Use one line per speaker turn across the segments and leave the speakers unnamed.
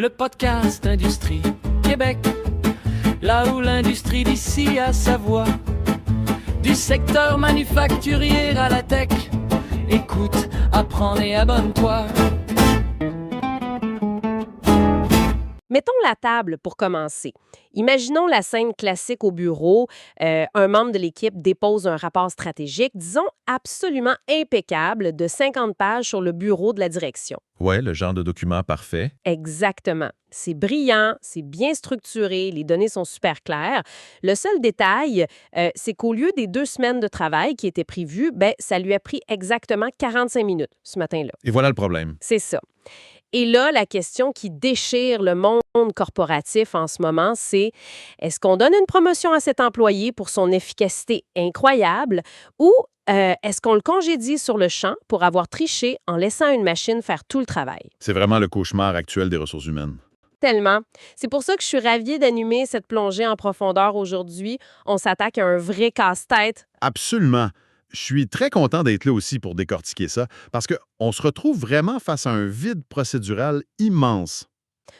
Le podcast Industrie Québec, là où l'industrie d'ici a sa voix. Du secteur manufacturier à la tech, écoute, apprends et abonne-toi.
Mettons la table pour commencer. Imaginons la scène classique au bureau. Un membre de l'équipe dépose un rapport stratégique, disons absolument impeccable, de 50 pages sur le bureau de la direction.
Ouais, le genre de document parfait.
Exactement. C'est brillant, c'est bien structuré, les données sont super claires. Le seul détail, c'est qu'au lieu des 2 semaines de travail qui étaient prévues, ça lui a pris exactement 45 minutes ce matin-là.
Et voilà le problème.
C'est ça. Et là, la question qui déchire le monde corporatif en ce moment, c'est est-ce qu'on donne une promotion à cet employé pour son efficacité incroyable ou est-ce qu'on le congédie sur le champ pour avoir triché en laissant une machine faire tout le travail?
C'est vraiment le cauchemar actuel des ressources humaines.
Tellement. C'est pour ça que je suis ravie d'animer cette plongée en profondeur aujourd'hui. On s'attaque à un vrai casse-tête.
Absolument. Je suis très content d'être là aussi pour décortiquer ça, parce qu'on se retrouve vraiment face à un vide procédural immense.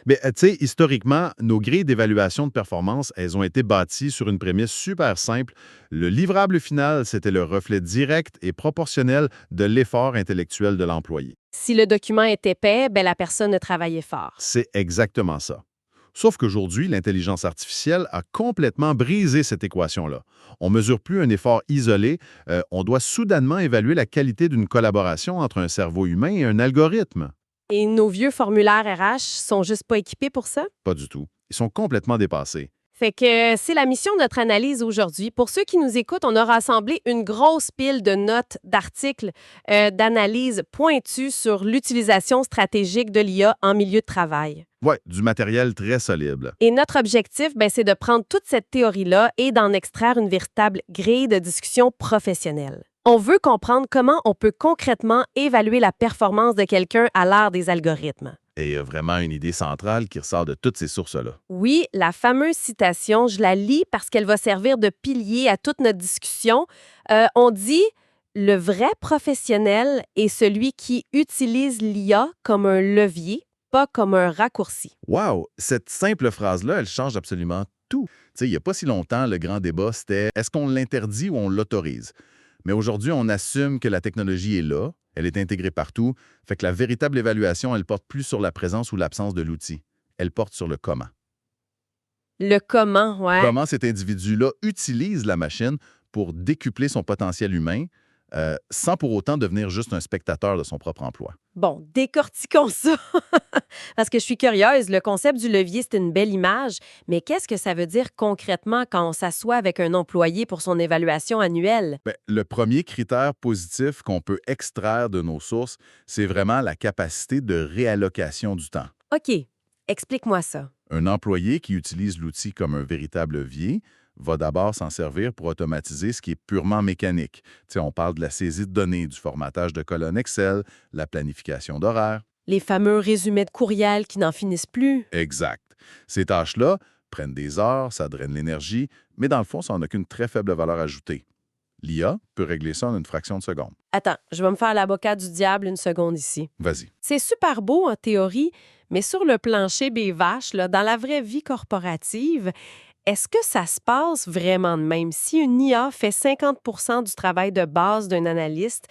Mais tu sais, historiquement, nos grilles d'évaluation de performance, elles ont été bâties sur une prémisse super simple. Le livrable final, c'était le reflet direct et proportionnel de l'effort intellectuel de l'employé.
Si le document est épais, la personne a travaillé fort.
C'est exactement ça. Sauf qu'aujourd'hui, l'intelligence artificielle a complètement brisé cette équation-là. On ne mesure plus un effort isolé, on doit soudainement évaluer la qualité d'une collaboration entre un cerveau humain et un algorithme.
Et nos vieux formulaires RH sont juste pas équipés pour ça?
Pas du tout. Ils sont complètement dépassés.
Fait que c'est la mission de notre analyse aujourd'hui. Pour ceux qui nous écoutent, on a rassemblé une grosse pile de notes, d'articles, d'analyses pointues sur l'utilisation stratégique de l'IA en milieu de travail.
Ouais, du matériel très solide.
Et notre objectif, c'est de prendre toute cette théorie-là et d'en extraire une véritable grille de discussion professionnelle. On veut comprendre comment on peut concrètement évaluer la performance de quelqu'un à l'ère des algorithmes.
Et il y a vraiment une idée centrale qui ressort de toutes ces sources-là.
Oui, la fameuse citation, je la lis parce qu'elle va servir de pilier à toute notre discussion. On dit « Le vrai professionnel est celui qui utilise l'IA comme un levier, pas comme un raccourci. »
Wow! Cette simple phrase-là, elle change absolument tout. Tu sais, il n'y a pas si longtemps, le grand débat, c'était est-ce qu'on l'interdit ou on l'autorise? Mais aujourd'hui, on assume que la technologie est là, elle est intégrée partout, fait que la véritable évaluation, elle porte plus sur la présence ou l'absence de l'outil. Elle porte sur le comment.
Le comment, ouais.
Comment cet individu-là utilise la machine pour décupler son potentiel humain sans pour autant devenir juste un spectateur de son propre emploi.
Bon, décortiquons ça. Parce que je suis curieuse, le concept du levier, c'est une belle image, mais qu'est-ce que ça veut dire concrètement quand on s'assoit avec un employé pour son évaluation annuelle?
Bien, le premier critère positif qu'on peut extraire de nos sources, c'est vraiment la capacité de réallocation du temps.
OK, explique-moi ça.
Un employé qui utilise l'outil comme un véritable levier va d'abord s'en servir pour automatiser ce qui est purement mécanique. T'sais, on parle de la saisie de données, du formatage de colonnes Excel, la planification d'horaires.
Les fameux résumés de courriel qui n'en finissent plus.
Exact. Ces tâches-là prennent des heures, ça draine l'énergie, mais dans le fond, ça n'a qu'une très faible valeur ajoutée. L'IA peut régler ça en une fraction de seconde.
Attends, je vais me faire l'avocat du diable une seconde ici.
Vas-y.
C'est super beau en théorie, mais sur le plancher des vaches, là, dans la vraie vie corporative, est-ce que ça se passe vraiment de même? Si une IA fait 50 du travail de base d'un analyste,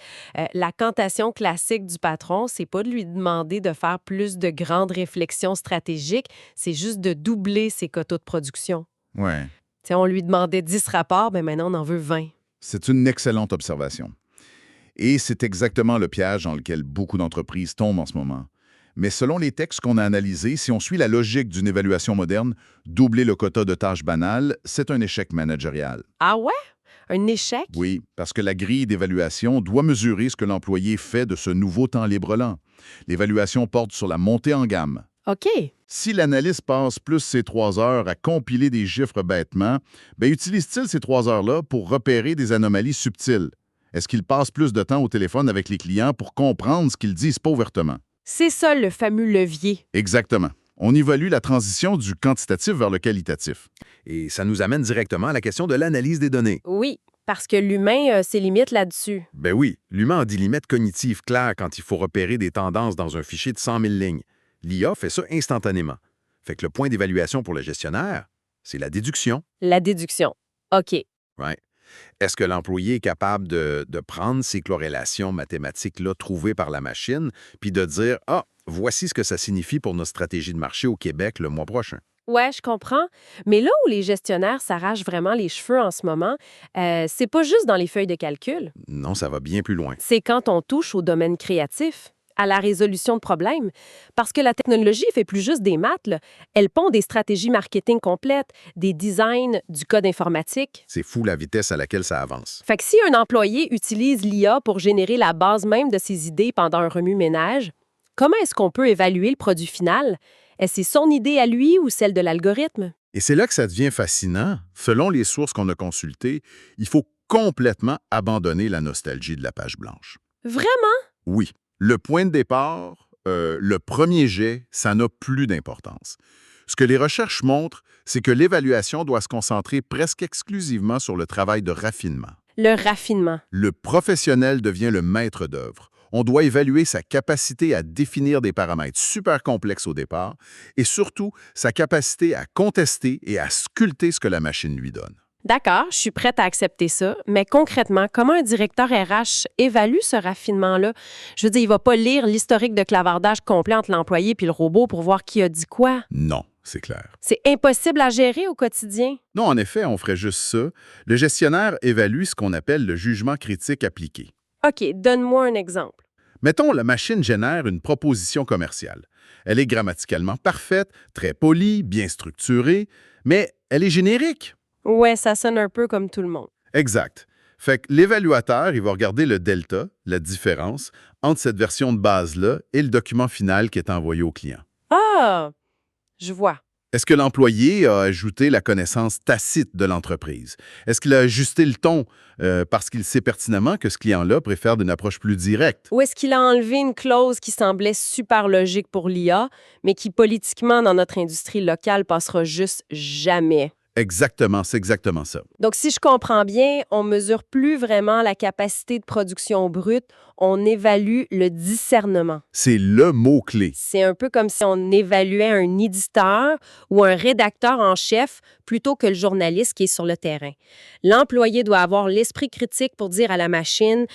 la cantation classique du patron, c'est pas de lui demander de faire plus de grandes réflexions stratégiques, c'est juste de doubler ses quotas de production.
Ouais.
T'sais, on lui demandait 10 rapports, maintenant on en veut 20.
C'est une excellente observation. Et c'est exactement le piège dans lequel beaucoup d'entreprises tombent en ce moment. Mais selon les textes qu'on a analysés, si on suit la logique d'une évaluation moderne, doubler le quota de tâches banales, c'est un échec managérial.
Ah ouais? Un échec?
Oui, parce que la grille d'évaluation doit mesurer ce que l'employé fait de ce nouveau temps libre-là. L'évaluation porte sur la montée en gamme.
OK.
Si l'analyste passe plus ses 3 heures à compiler des chiffres bêtement, utilise-t-il ces 3 heures-là pour repérer des anomalies subtiles? Est-ce qu'il passe plus de temps au téléphone avec les clients pour comprendre ce qu'ils disent pas ouvertement?
C'est ça le fameux levier.
Exactement. On évalue la transition du quantitatif vers le qualitatif.
Et ça nous amène directement à la question de l'analyse des données.
Oui, parce que l'humain a ses limites là-dessus.
Ben oui, l'humain a des limites cognitives claires quand il faut repérer des tendances dans un fichier de 100 000 lignes. L'IA fait ça instantanément. Fait que le point d'évaluation pour le gestionnaire, c'est la déduction.
La déduction. OK.
Right? Est-ce que l'employé est capable de prendre ces corrélations mathématiques-là trouvées par la machine, puis de dire, ah, voici ce que ça signifie pour notre stratégie de marché au Québec le mois prochain?
Ouais, je comprends. Mais là où les gestionnaires s'arrachent vraiment les cheveux en ce moment, c'est pas juste dans les feuilles de calcul.
Non, ça va bien plus loin.
C'est quand on touche au domaine créatif, à la résolution de problèmes. Parce que la technologie fait plus juste des maths, là. Elle pond des stratégies marketing complètes, des designs, du code informatique.
C'est fou la vitesse à laquelle ça avance.
Fait que si un employé utilise l'IA pour générer la base même de ses idées pendant un remue-ménage, comment est-ce qu'on peut évaluer le produit final? Est-ce que c'est son idée à lui ou celle de l'algorithme?
Et c'est là que ça devient fascinant. Selon les sources qu'on a consultées, il faut complètement abandonner la nostalgie de la page blanche.
Vraiment?
Oui, le point de départ, le premier jet, ça n'a plus d'importance. Ce que les recherches montrent, c'est que l'évaluation doit se concentrer presque exclusivement sur le travail de raffinement.
Le raffinement.
Le professionnel devient le maître d'œuvre. On doit évaluer sa capacité à définir des paramètres super complexes au départ et surtout sa capacité à contester et à sculpter ce que la machine lui donne.
D'accord, je suis prête à accepter ça, mais concrètement, comment un directeur RH évalue ce raffinement-là? Je veux dire, il va pas lire l'historique de clavardage complet entre l'employé puis le robot pour voir qui a dit quoi.
Non, c'est clair.
C'est impossible à gérer au quotidien.
Non, en effet, on ferait juste ça. Le gestionnaire évalue ce qu'on appelle le jugement critique appliqué.
OK, donne-moi un exemple.
Mettons, la machine génère une proposition commerciale. Elle est grammaticalement parfaite, très polie, bien structurée, mais elle est générique.
Ouais, ça sonne un peu comme tout le monde.
Exact. Fait que l'évaluateur, il va regarder le delta, la différence, entre cette version de base-là et le document final qui est envoyé au client.
Ah, je vois.
Est-ce que l'employé a ajouté la connaissance tacite de l'entreprise? Est-ce qu'il a ajusté le ton parce qu'il sait pertinemment que ce client-là préfère une approche plus directe?
Ou est-ce qu'il a enlevé une clause qui semblait super logique pour l'IA, mais qui politiquement, dans notre industrie locale, passera juste jamais?
Exactement, c'est exactement ça.
Donc, si je comprends bien, on mesure plus vraiment la capacité de production brute, on évalue le discernement.
C'est le mot-clé.
C'est un peu comme si on évaluait un éditeur ou un rédacteur en chef plutôt que le journaliste qui est sur le terrain. L'employé doit avoir l'esprit critique pour dire à la machine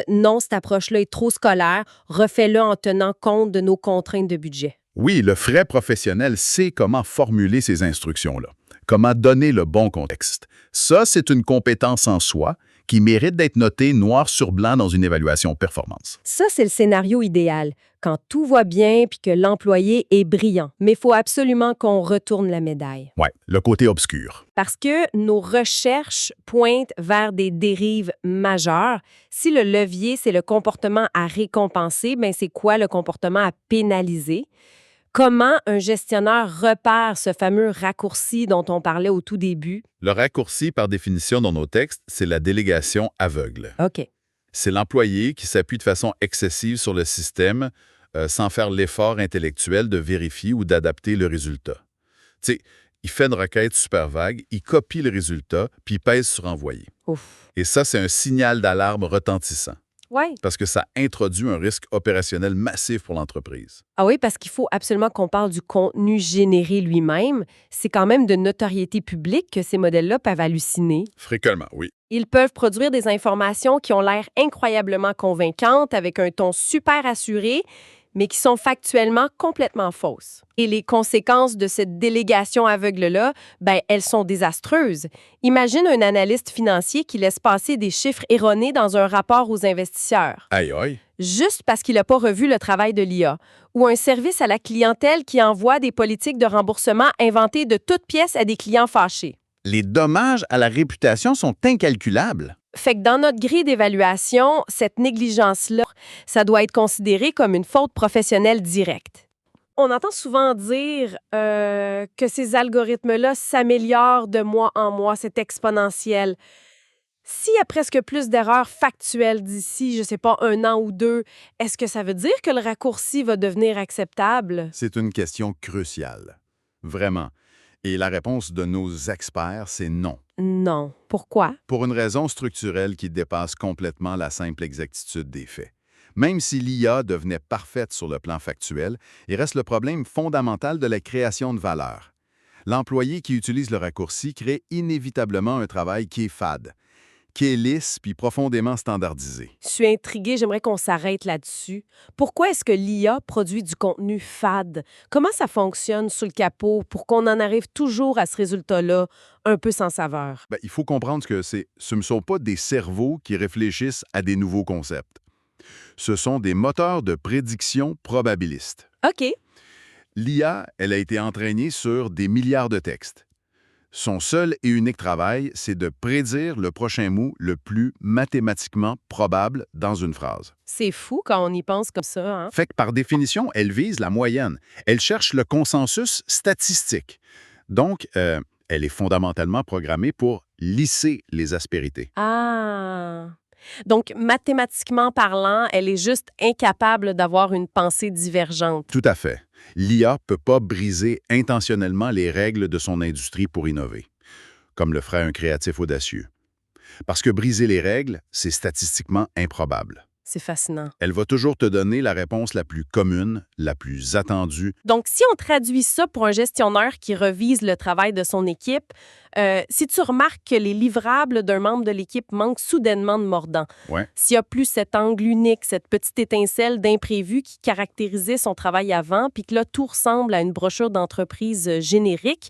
non, cette approche-là est trop scolaire, refais-le en tenant compte de nos contraintes de budget.
Oui, le vrai professionnel sait comment formuler ces instructions-là, comment donner le bon contexte. Ça, c'est une compétence en soi qui mérite d'être notée noir sur blanc dans une évaluation performance.
Ça, c'est le scénario idéal, quand tout va bien puis que l'employé est brillant. Mais il faut absolument qu'on retourne la médaille.
Ouais, le côté obscur.
Parce que nos recherches pointent vers des dérives majeures. Si le levier, c'est le comportement à récompenser, bien c'est quoi le comportement à pénaliser? Comment un gestionnaire repère ce fameux raccourci dont on parlait au tout début?
Le raccourci, par définition dans nos textes, c'est la délégation aveugle.
OK.
C'est l'employé qui s'appuie de façon excessive sur le système sans faire l'effort intellectuel de vérifier ou d'adapter le résultat. Tu sais, il fait une requête super vague, il copie le résultat, puis il pèse sur envoyer.
Ouf.
Et ça, c'est un signal d'alarme retentissant,
Ouais.
parce que ça introduit un risque opérationnel massif pour l'entreprise.
Ah oui, parce qu'il faut absolument qu'on parle du contenu généré lui-même. C'est quand même de notoriété publique que ces modèles-là peuvent halluciner.
Fréquemment, oui.
Ils peuvent produire des informations qui ont l'air incroyablement convaincantes avec un ton super assuré, mais qui sont factuellement complètement fausses. Et les conséquences de cette délégation aveugle-là, ben, elles sont désastreuses. Imagine un analyste financier qui laisse passer des chiffres erronés dans un rapport aux investisseurs,
Aïe, aïe.
juste parce qu'il n'a pas revu le travail de l'IA, ou un service à la clientèle qui envoie des politiques de remboursement inventées de toutes pièces à des clients fâchés.
Les dommages à la réputation sont incalculables.
Fait que dans notre grille d'évaluation, cette négligence-là, ça doit être considéré comme une faute professionnelle directe. On entend souvent dire que ces algorithmes-là s'améliorent de mois en mois, c'est exponentiel. S'il y a presque plus d'erreurs factuelles d'ici, je sais pas, 1 an ou 2, est-ce que ça veut dire que le raccourci va devenir acceptable?
C'est une question cruciale. Vraiment. Et la réponse de nos experts, c'est non.
Non. Pourquoi?
Pour une raison structurelle qui dépasse complètement la simple exactitude des faits.
Même si l'IA devenait parfaite sur le plan factuel, il reste le problème fondamental de la création de valeur. L'employé qui utilise le raccourci crée inévitablement un travail qui est fade, qui est lisse puis profondément standardisé.
Je suis intriguée, j'aimerais qu'on s'arrête là-dessus. Pourquoi est-ce que l'IA produit du contenu fade? Comment ça fonctionne sous le capot pour qu'on en arrive toujours à ce résultat-là, un peu sans saveur?
Ben, il faut comprendre que ce ne sont pas des cerveaux qui réfléchissent à des nouveaux concepts. Ce sont des moteurs de prédiction probabilistes.
OK.
L'IA, elle a été entraînée sur des milliards de textes. Son seul et unique travail, c'est de prédire le prochain mot le plus mathématiquement probable dans une phrase.
C'est fou quand on y pense comme ça, hein?
Fait que par définition, elle vise la moyenne. Elle cherche le consensus statistique. Donc, elle est fondamentalement programmée pour lisser les aspérités.
Ah! Donc, mathématiquement parlant, elle est juste incapable d'avoir une pensée divergente.
Tout à fait. L'IA ne peut pas briser intentionnellement les règles de son industrie pour innover, comme le ferait un créatif audacieux. Parce que briser les règles, c'est statistiquement improbable.
C'est fascinant.
Elle va toujours te donner la réponse la plus commune, la plus attendue.
Donc, si on traduit ça pour un gestionnaire qui revise le travail de son équipe, si tu remarques que les livrables d'un membre de l'équipe manquent soudainement de mordant,
Ouais.
s'il n'y a plus cet angle unique, cette petite étincelle d'imprévu qui caractérisait son travail avant, puis que là, tout ressemble à une brochure d'entreprise générique,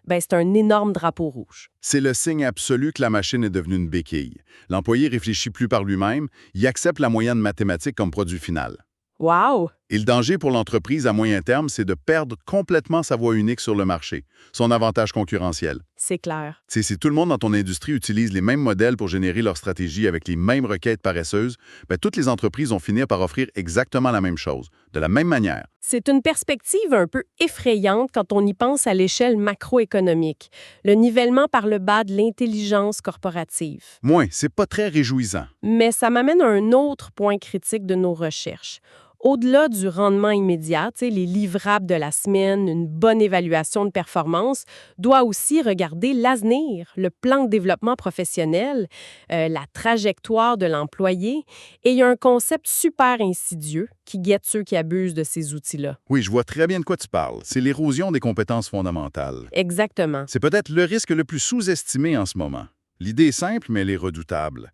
ben c'est un énorme drapeau rouge.
C'est le signe absolu que la machine est devenue une béquille. L'employé réfléchit plus par lui-même, il accepte la moyenne mathématique comme produit final.
Wow!
Et le danger pour l'entreprise à moyen terme, c'est de perdre complètement sa voie unique sur le marché, son avantage concurrentiel.
C'est clair.
Si tout le monde dans ton industrie utilise les mêmes modèles pour générer leur stratégie avec les mêmes requêtes paresseuses, ben, toutes les entreprises vont finir par offrir exactement la même chose, de la même manière.
C'est une perspective un peu effrayante quand on y pense à l'échelle macroéconomique, le nivellement par le bas de l'intelligence corporative.
Moins, c'est pas très réjouissant.
Mais ça m'amène à un autre point critique de nos recherches. Au-delà du rendement immédiat, les livrables de la semaine, une bonne évaluation de performance, doit aussi regarder l'avenir, le plan de développement professionnel, la trajectoire de l'employé. Et il y a un concept super insidieux qui guette ceux qui abusent de ces outils-là.
Oui, je vois très bien de quoi tu parles. C'est l'érosion des compétences fondamentales.
Exactement.
C'est peut-être le risque le plus sous-estimé en ce moment. L'idée est simple, mais elle est redoutable.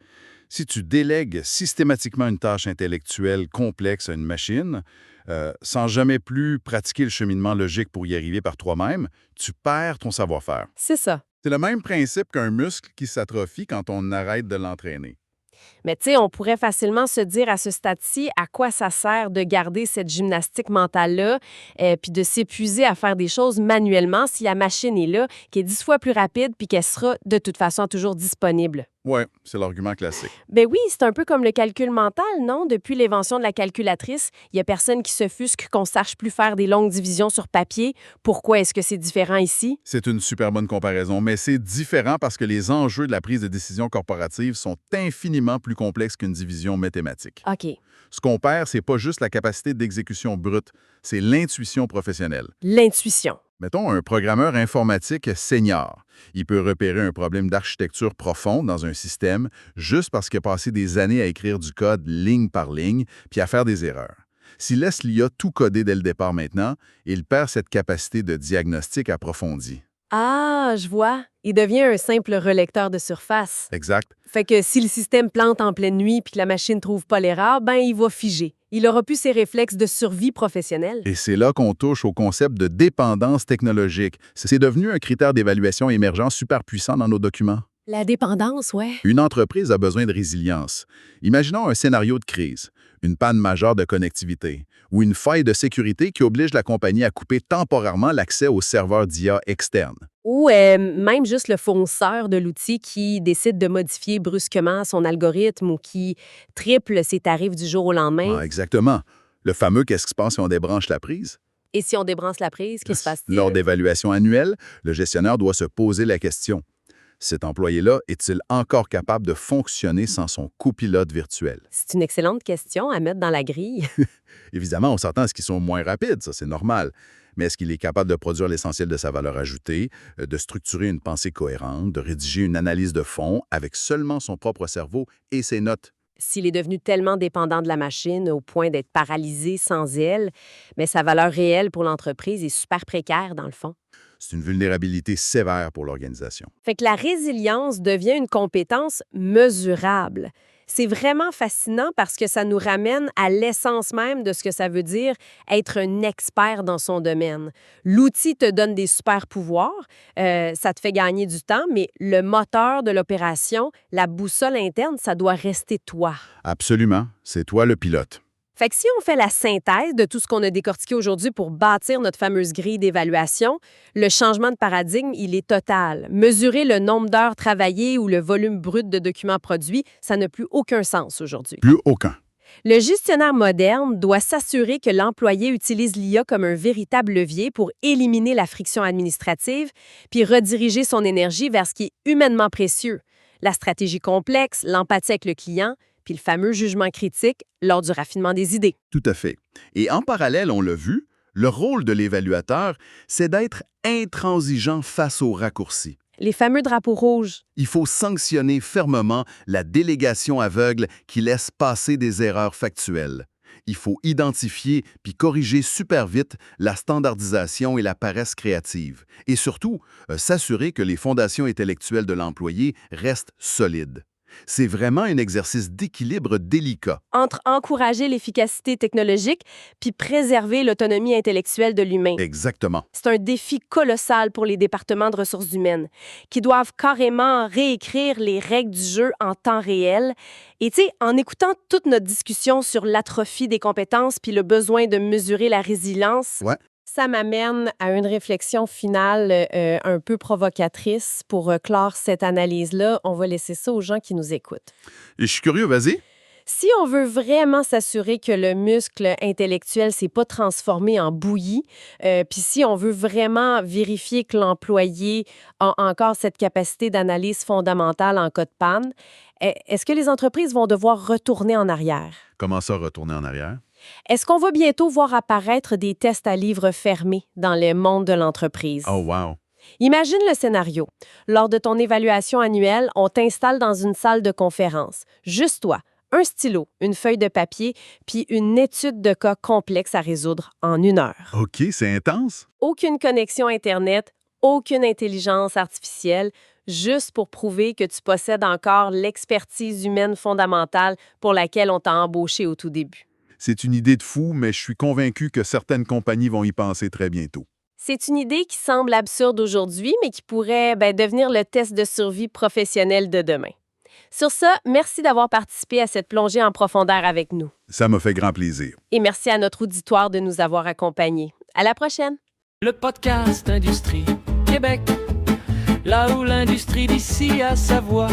Si tu délègues systématiquement une tâche intellectuelle complexe à une machine, sans jamais plus pratiquer le cheminement logique pour y arriver par toi-même, tu perds ton savoir-faire.
C'est ça.
C'est le même principe qu'un muscle qui s'atrophie quand on arrête de l'entraîner.
Mais tu sais, on pourrait facilement se dire à ce stade-ci à quoi ça sert de garder cette gymnastique mentale-là, puis de s'épuiser à faire des choses manuellement si la machine est là, qui est 10 fois plus rapide, puis qu'elle sera de toute façon toujours disponible.
Ouais, c'est l'argument classique.
Ben oui, c'est un peu comme le calcul mental, non? Depuis l'invention de la calculatrice, il n'y a personne qui s'offusque qu'on sache plus faire des longues divisions sur papier. Pourquoi est-ce que c'est différent ici?
C'est une super bonne comparaison, mais c'est différent parce que les enjeux de la prise de décision corporative sont infiniment plus complexes qu'une division mathématique.
OK.
Ce qu'on perd, c'est pas juste la capacité d'exécution brute, c'est l'intuition professionnelle.
L'intuition.
Mettons un programmeur informatique senior. Il peut repérer un problème d'architecture profonde dans un système juste parce qu'il a passé des années à écrire du code ligne par ligne puis à faire des erreurs. S'il laisse l'IA tout coder dès le départ maintenant, il perd cette capacité de diagnostic approfondi.
Ah, je vois. Il devient un simple relecteur de surface.
Exact.
Fait que si le système plante en pleine nuit puis que la machine trouve pas l'erreur, ben il va figer. Il aura plus ses réflexes de survie professionnelle.
Et c'est là qu'on touche au concept de dépendance technologique. C'est devenu un critère d'évaluation émergent super puissant dans nos documents.
La dépendance, ouais.
Une entreprise a besoin de résilience. Imaginons un scénario de crise, une panne majeure de connectivité ou une faille de sécurité qui oblige la compagnie à couper temporairement l'accès aux serveurs d'IA externes.
Ou même juste le fournisseur de l'outil qui décide de modifier brusquement son algorithme ou qui triple ses tarifs du jour au lendemain.
Ah, exactement. Le fameux « qu'est-ce qui se passe si on débranche la prise ?»
Et si on débranche la prise, qu'est-ce qui se passe-t-il?
Lors d'évaluation annuelle, le gestionnaire doit se poser la question. Cet employé-là est-il encore capable de fonctionner sans son copilote virtuel?
C'est une excellente question à mettre dans la grille.
Évidemment, on s'entend à ce qu'ils sont moins rapides, ça c'est normal. Mais est-ce qu'il est capable de produire l'essentiel de sa valeur ajoutée, de structurer une pensée cohérente, de rédiger une analyse de fond avec seulement son propre cerveau et ses notes?
s'il est devenu tellement dépendant de la machine au point d'être paralysé sans elle, mais sa valeur réelle pour l'entreprise est super précaire dans le fond.
C'est une vulnérabilité sévère pour l'organisation.
Fait que la résilience devient une compétence mesurable. C'est vraiment fascinant parce que ça nous ramène à l'essence même de ce que ça veut dire être un expert dans son domaine. L'outil te donne des super pouvoirs, ça te fait gagner du temps, mais le moteur de l'opération, la boussole interne, ça doit rester toi.
Absolument, c'est toi le pilote.
Fait que si on fait la synthèse de tout ce qu'on a décortiqué aujourd'hui pour bâtir notre fameuse grille d'évaluation, le changement de paradigme, il est total. Mesurer le nombre d'heures travaillées ou le volume brut de documents produits, ça n'a plus aucun sens aujourd'hui.
Plus aucun.
Le gestionnaire moderne doit s'assurer que l'employé utilise l'IA comme un véritable levier pour éliminer la friction administrative puis rediriger son énergie vers ce qui est humainement précieux, la stratégie complexe, l'empathie avec le client, puis le fameux jugement critique lors du raffinement des idées.
Tout à fait. Et en parallèle, on l'a vu, le rôle de l'évaluateur, c'est d'être intransigeant face aux raccourcis.
Les fameux drapeaux rouges.
Il faut sanctionner fermement la délégation aveugle qui laisse passer des erreurs factuelles. Il faut identifier puis corriger super vite la standardisation et la paresse créative. Et surtout, s'assurer que les fondations intellectuelles de l'employé restent solides. C'est vraiment un exercice d'équilibre délicat.
Entre encourager l'efficacité technologique puis préserver l'autonomie intellectuelle de l'humain.
Exactement.
C'est un défi colossal pour les départements de ressources humaines qui doivent carrément réécrire les règles du jeu en temps réel. Et tu sais, en écoutant toute notre discussion sur l'atrophie des compétences puis le besoin de mesurer la résilience,
Ouais.
ça m'amène à une réflexion finale un peu provocatrice pour clore cette analyse-là. On va laisser ça aux gens qui nous écoutent.
Et je suis curieux, vas-y.
Si on veut vraiment s'assurer que le muscle intellectuel s'est pas transformé en bouillie, puis si on veut vraiment vérifier que l'employé a encore cette capacité d'analyse fondamentale en cas de panne, est-ce que les entreprises vont devoir retourner en arrière?
Comment ça, retourner en arrière?
Est-ce qu'on va bientôt voir apparaître des tests à livre fermé dans le monde de l'entreprise?
Oh, wow!
Imagine le scénario. Lors de ton évaluation annuelle, on t'installe dans une salle de conférence. Juste toi, un stylo, une feuille de papier, puis une étude de cas complexe à résoudre en 1 heure.
OK, c'est intense.
Aucune connexion Internet, aucune intelligence artificielle, juste pour prouver que tu possèdes encore l'expertise humaine fondamentale pour laquelle on t'a embauché au tout début.
C'est une idée de fou, mais je suis convaincu que certaines compagnies vont y penser très bientôt.
C'est une idée qui semble absurde aujourd'hui, mais qui pourrait devenir le test de survie professionnelle de demain. Sur ça, merci d'avoir participé à cette plongée en profondeur avec nous.
Ça m'a fait grand plaisir.
Et merci à notre auditoire de nous avoir accompagnés. À la prochaine!
Le podcast Industrie Québec, là où l'industrie d'ici a sa voix.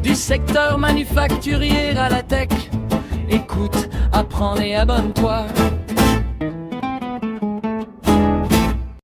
Du secteur manufacturier à la tech, écoute, apprends et abonne-toi.